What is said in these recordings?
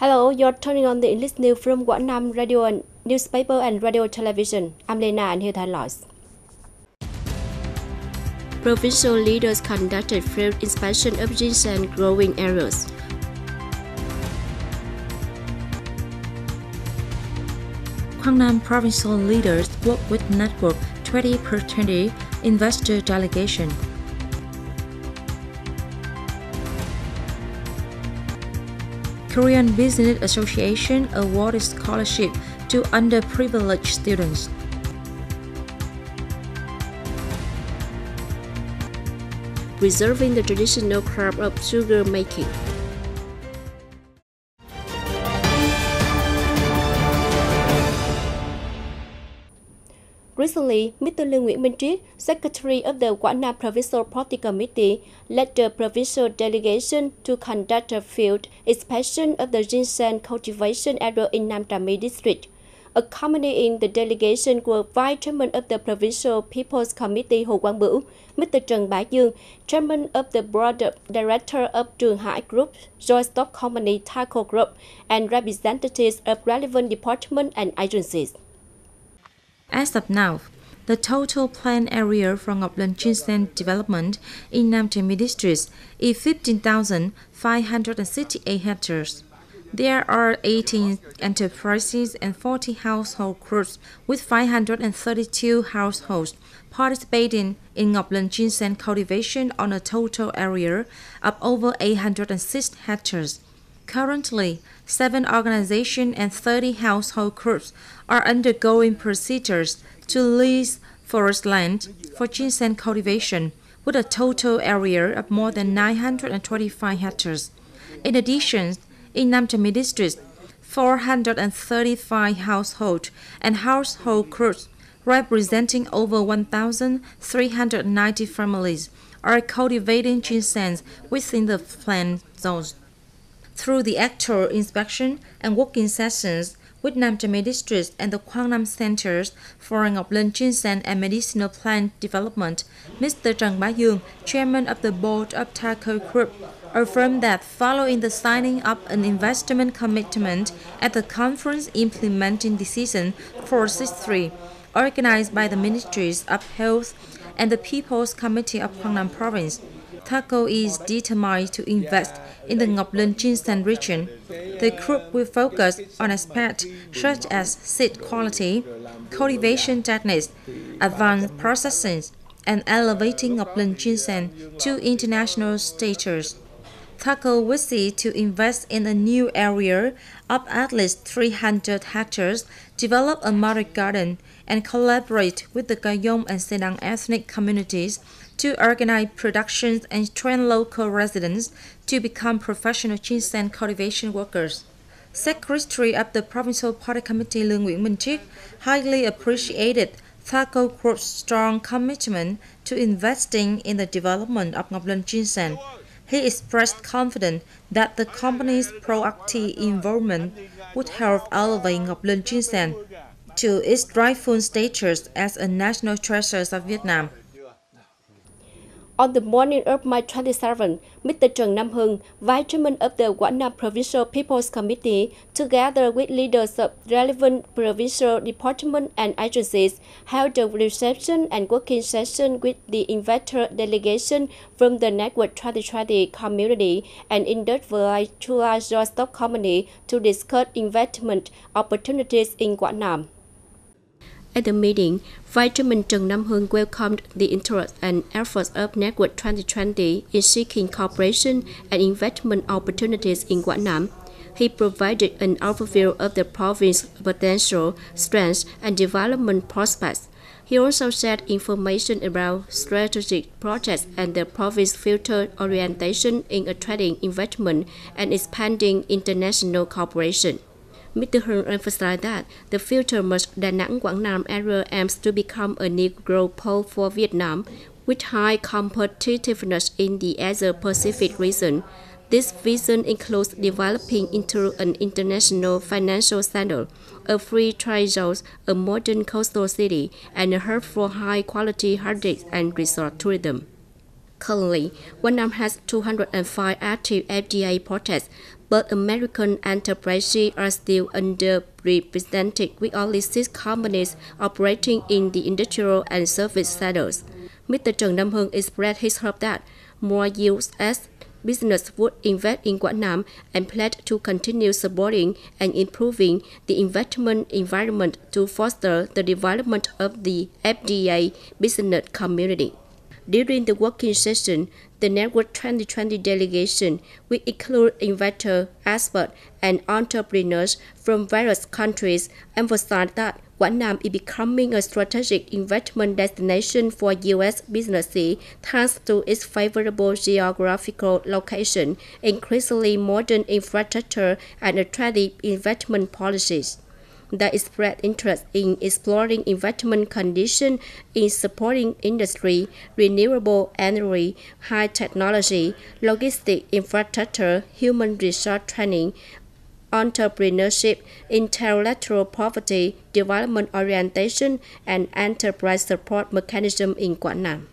Hello, you're turning on the English news from Quảng Nam radio and newspaper and radio television. I'm Lena and here are the headlines. Provincial leaders conducted field inspection of ginseng growing areas. Quảng Nam provincial leaders work with network 20x20 investor delegation. Korean Business Association awarded scholarship to underprivileged students. Preserving the traditional craft of sugar making. Recently, Mr. Lương Nguyễn Minh Triết, Secretary of the Quảng Nam Provincial Party Committee, led the provincial delegation to conduct a field inspection of the ginseng cultivation area in Nam Trà My district. Accompanying the delegation were Vice Chairman of the Provincial People's Committee Hồ Quang Bửu, Mr. Trần Bá Dương, Chairman of the Board of Director of Trường Hải Group, Joint Stock Company Taco Group, and representatives of relevant departments and agencies. As of now, the total planned area for Ngọc Linh ginseng development in Nam Trà My district is 15,568 hectares. There are 18 enterprises and 40 household groups with 532 households participating in Ngọc Linh ginseng cultivation on a total area of over 806 hectares. Currently, 7 organizations and 30 household groups are undergoing procedures to lease forest land for ginseng cultivation with a total area of more than 925 hectares. In addition, in Nam Trà My district, 435 households and household groups representing over 1,390 families are cultivating ginseng within the planned zones. Through the actual inspection and working sessions with Nam Trà My district and the Quang Nam Centers for Ngọc Linh ginseng and medicinal plant development, Mr. Trần Bá Dương, Chairman of the Board of Taco Group, affirmed that following the signing of an investment commitment at the Conference Implementing Decision 463, organized by the Ministries of Health and the People's Committee of Quảng Nam Province, TACO is determined to invest in the Ngọc Linh ginseng region. The group will focus on aspects such as seed quality, cultivation techniques, advanced processing, and elevating Ngọc Linh ginseng to international status. TACO wishes to invest in a new area of at least 300 hectares, develop a model garden, and collaborate with the Gayong and Senang ethnic communities to organize productions and train local residents to become professional ginseng cultivation workers. Secretary of the Provincial Party Committee Lương Nguyễn Minh Triết highly appreciated TACO Group's strong commitment to investing in the development of Ngọc Linh ginseng. He expressed confidence that the company's proactive involvement would help elevate Ngọc Linh ginseng to its rightful status as a national treasure of Vietnam. On the morning of May 27, Mr. Trần Nam Hùng, Vice Chairman of the Quảng Nam Provincial People's Committee, together with leaders of relevant provincial departments and agencies, held a reception and working session with the investor delegation from the Network 2020 community and individual joint stock company to discuss investment opportunities in Quảng Nam. At the meeting, Vice Chairman Trần Nam Hùng welcomed the interest and efforts of Network 2020 in seeking cooperation and investment opportunities in Quảng Nam. He provided an overview of the province's potential, strengths, and development prospects. He also shared information about strategic projects and the province's future orientation in attracting investment and expanding international cooperation. Mr. Hùng emphasized that the future Đà Nẵng Quảng Nam area aims to become a new growth pole for Vietnam with high competitiveness in the Asia-Pacific region. This vision includes developing into an international financial center, a free trade zone, a modern coastal city, and a hub for high-quality heritage and resort tourism. Currently, Quảng Nam has 205 active FDI projects, but American enterprises are still underrepresented, with only 6 companies operating in the industrial and service sectors. Mr. Trần Nam Hưng expressed his hope that more U.S. business would invest in Quảng Nam and pledged to continue supporting and improving the investment environment to foster the development of the FDI business community. During the working session, the Network 2020 delegation, which include investors, experts, and entrepreneurs from various countries, emphasized that Quảng Nam is becoming a strategic investment destination for U.S. businesses thanks to its favorable geographical location, increasingly modern infrastructure, and attractive investment policies. They expressed interest in exploring investment conditions in supporting industry, renewable energy, high technology, logistic infrastructure, human resource training, entrepreneurship, intellectual property, development orientation, and enterprise support mechanism in Quảng Nam.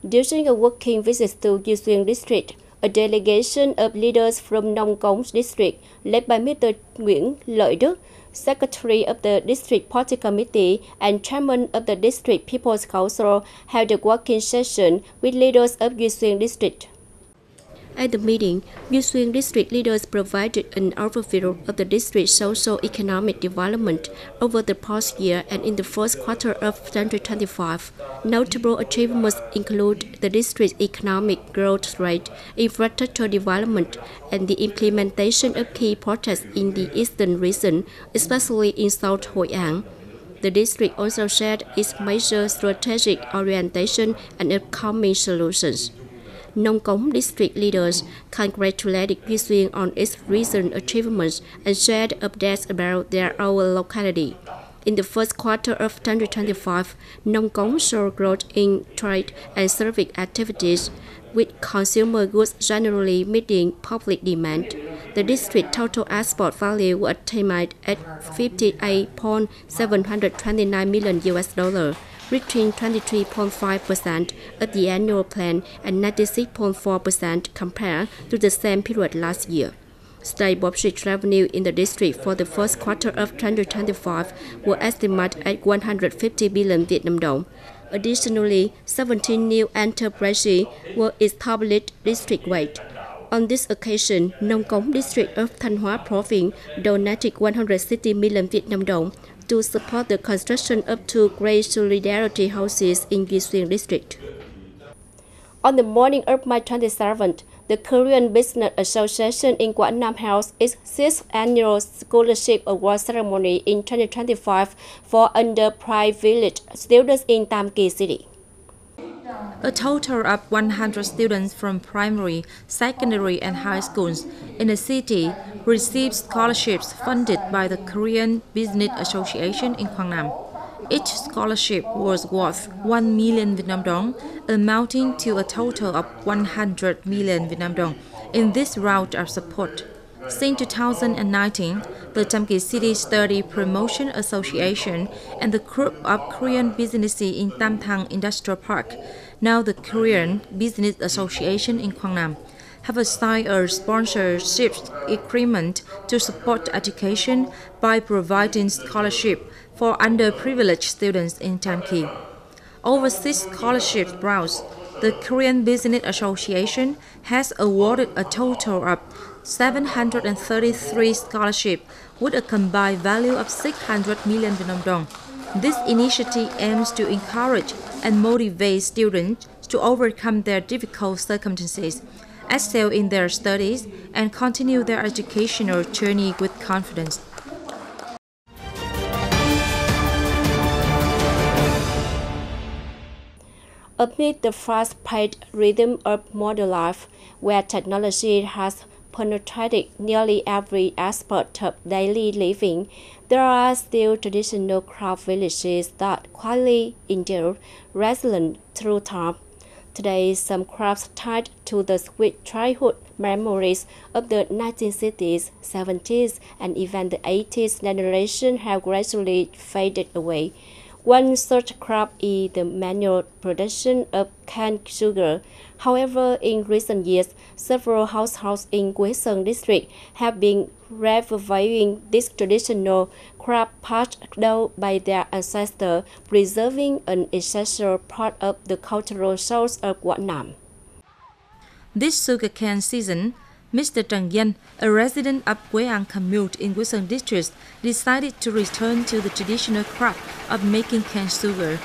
During a working visit to Truyen district, a delegation of leaders from Nông Cống district, led by Mr. Nguyễn Lợi Đức, Secretary of the District Party Committee and Chairman of the District People's Council, held a working session with leaders of Truyen district. At the meeting, Truyen district leaders provided an overview of the district's socio-economic development over the past year and in the first quarter of 2025. Notable achievements include the district's economic growth rate, infrastructure development, and the implementation of key projects in the eastern region, especially in South Hội An. The district also shared its major strategic orientation and upcoming solutions. Nông Cống district leaders congratulated Truyen on its recent achievements and shared updates about their own locality. In the first quarter of 2025, Nông Cống saw growth in trade and service activities, with consumer goods generally meeting public demand. The district total export value was estimated at $58.729 million, reaching 23.5% of the annual plan and 96.4% compared to the same period last year. State bauxite revenue in the district for the first quarter of 2025 were estimated at 150 billion Vietnam dong. Additionally, 17 new enterprises were established district-wide. On this occasion, Nông Cống district of Thanh Hóa province donated 160 million Vietnam dong to support the construction of 2 Great Solidarity houses in Truyen district. On the morning of May 27th, the Korean Business Association in Quảng Nam held its 6th annual scholarship award ceremony in 2025 for underprivileged students in Tam Kỳ City. A total of 100 students from primary, secondary, and high schools in the city received scholarships funded by the Korean Business Association in Quảng Nam. Each scholarship was worth 1 million Vietnam dong, amounting to a total of 100 million Vietnam dong in this round of support. Since 2019, the Tam Kỳ City Study Promotion Association and the Group of Korean Businesses in Tam Thang Industrial Park, now the Korean Business Association in Quảng Nam, have signed a sponsorship agreement to support education by providing scholarship for underprivileged students in Tam Kỳ. Overseas scholarship rounds, the Korean Business Association has awarded a total of 733 scholarships with a combined value of 600 million Vietnam dong. This initiative aims to encourage and motivate students to overcome their difficult circumstances, excel in their studies, and continue their educational journey with confidence. Amid the fast-paced rhythm of modern life, where technology has penetrated nearly every aspect of daily living, there are still traditional craft villages that quietly endure, resilient through time. Today, some crafts tied to the sweet childhood memories of the 1960s, 70s, and even the 80s generation have gradually faded away. One such crop is the manual production of canned sugar. However, in recent years, several households in Quảng district have been reviving this traditional crop passed down by their ancestors, preserving an essential part of the cultural source of Quảng Nam. This sugarcane season, Mr. Truyen, a resident of Quang commune in Quảng district, decided to return to the traditional craft of making cane sugar.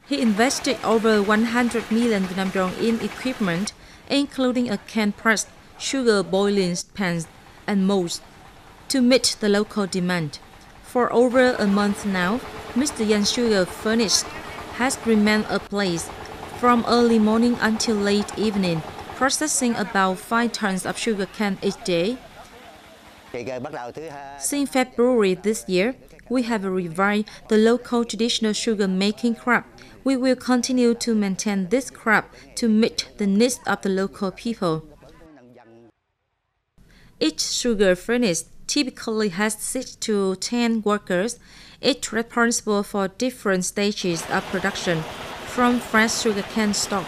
He invested over 100 million Vietnam dong in equipment, including a cane press, sugar boiling pans, and molds, to meet the local demand. For over a month now, Mr. Yan's sugar furnace has remained ablaze from early morning until late evening, processing about 5 tons of sugarcane each day. Since February this year, we have revived the local traditional sugar-making craft. We will continue to maintain this craft to meet the needs of the local people. Each sugar furnace typically has 6 to 10 workers, each responsible for different stages of production, from fresh sugarcane stalk.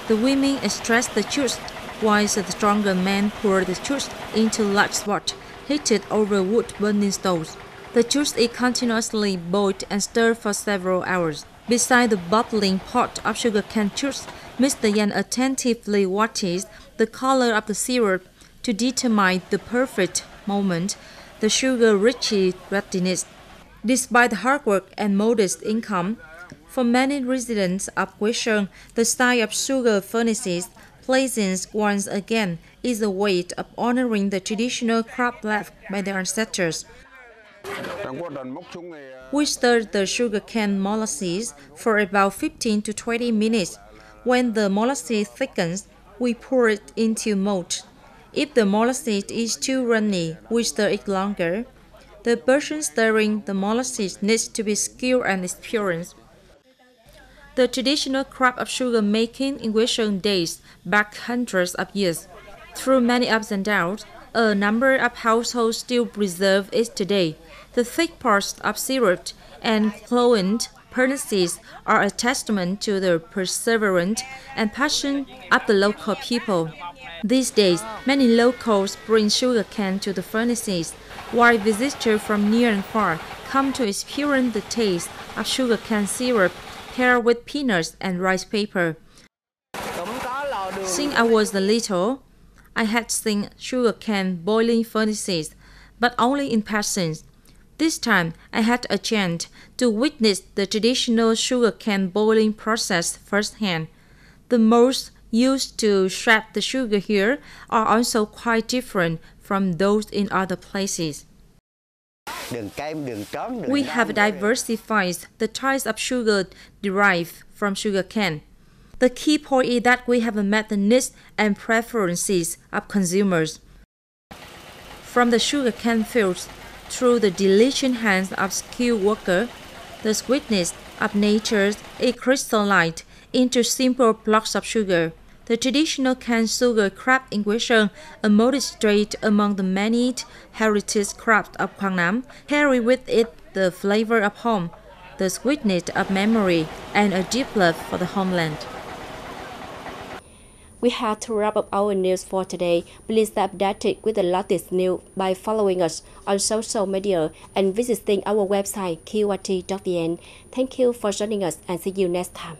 The women extract the juice, whilst the stronger men pour the juice into large pots heated over wood-burning stoves. The juice is continuously boiled and stirred for several hours. Beside the bubbling pot of sugarcane juice, Mr. Yan attentively watches the color of the syrup to determine the perfect moment the sugar reaches readiness. Despite the hard work and modest income, for many residents of Quảng, the sight of sugar furnaces blazing once again is a way of honoring the traditional craft left by their ancestors. We stir the sugarcane molasses for about 15 to 20 minutes. When the molasses thickens, we pour it into mold. If the molasses is too runny, we stir it longer. The person stirring the molasses needs to be skilled and experienced. The traditional craft of sugar making in Quảng dates back hundreds of years. Through many ups and downs, a number of households still preserve it today. The thick pots of syrup and glowing furnaces are a testament to the perseverance and passion of the local people. These days, many locals bring sugarcane to the furnaces, while visitors from near and far come to experience the taste of sugarcane syrup paired with peanuts and rice paper. Since I was little, I had seen sugarcane boiling furnaces, but only in passing. This time, I had a chance to witness the traditional sugarcane boiling process firsthand. The molds used to extract the sugar here are also quite different from those in other places. We have diversified the types of sugar derived from sugarcane. The key point is that we have met the needs and preferences of consumers. From the sugarcane fields, through the diligent hands of skilled workers, the sweetness of nature is crystallized into simple blocks of sugar. The traditional cane sugar craft in Quảng, a modest trait among the many heritage crafts of Quảng Nam, carry with it the flavor of home, the sweetness of memory, and a deep love for the homeland. We had to wrap up our news for today. Please stay updated with the latest news by following us on social media and visiting our website qrt.vn. Thank you for joining us and see you next time.